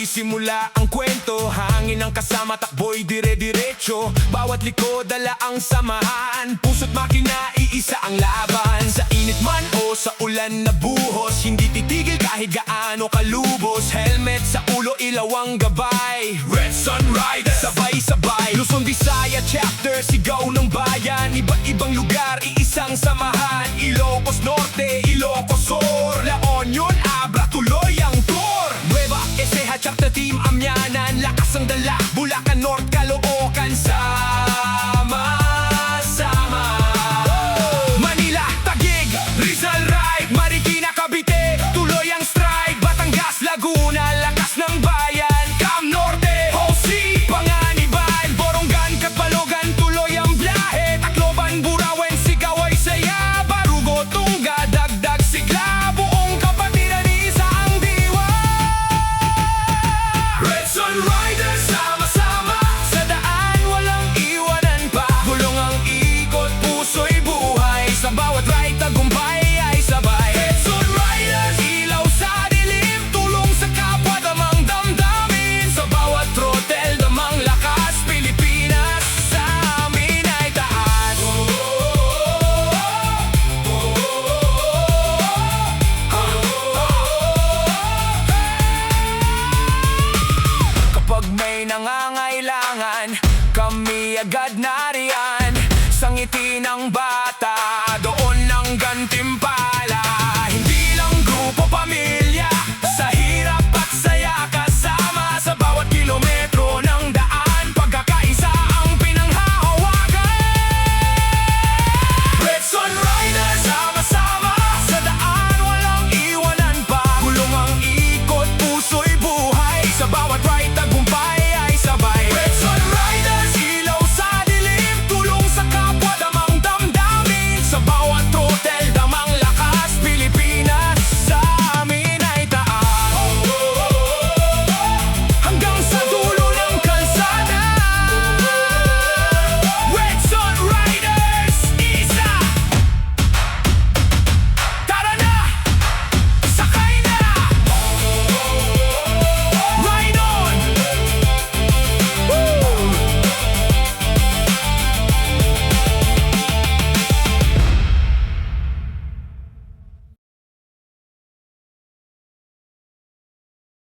nagsisimula ang kwento. Hangin ang kasama, takbo'y dire-diretso. Bawat liko dala ang samahan. Puso't makina, iisa ang laban. Sa init man o sa ulan na buhos, hindi titigil kahit gaano kalubos. Helmet sa ulo, ilaw ang gabay. Red Sun Rider, sabay-sabay. Luzon, Visaya, chapter, sigaw ng bayan. Iba't ibang lugar, iisang samahan. Ilocos Norte, Ilocos Sur, La Union, Abra, tuloy ang tour. Nueva Ecija, chapter team, Amyanan. Lakas ang dala, Bulacan, North, Caloocan. Sama-sama. Manila, Taguig, Rizal, Ray, Marikina, Cavite, tuloy ang strike. Batangas, Laguna, lakas ng bayan. Cam Norte, Hosi, Panganiban, Borongan, Catbalogan, tuloy ang biyahe. Tacloban, Burawen, sigaw ay saya. Barugo, Tungga, dagdag sigla. Buong kapatiran, isa ang diwa. Red Sun Rider, sama-sama. Sa daan, walang iwanan pa. Gulong ang ikot, puso'y buhay. Sa bawat ride, tagumpay ay sabay. Red Sun Riders, ilaw sa dilim. Tulong sa kapwa, damang damdamin. Sa bawat throttle, damang lakas. Pilipinas, sa amin ay taas. Kapag may nangangailangan, kami agad nariyan. Sa ngiti ng bata, doon ang gantimpala.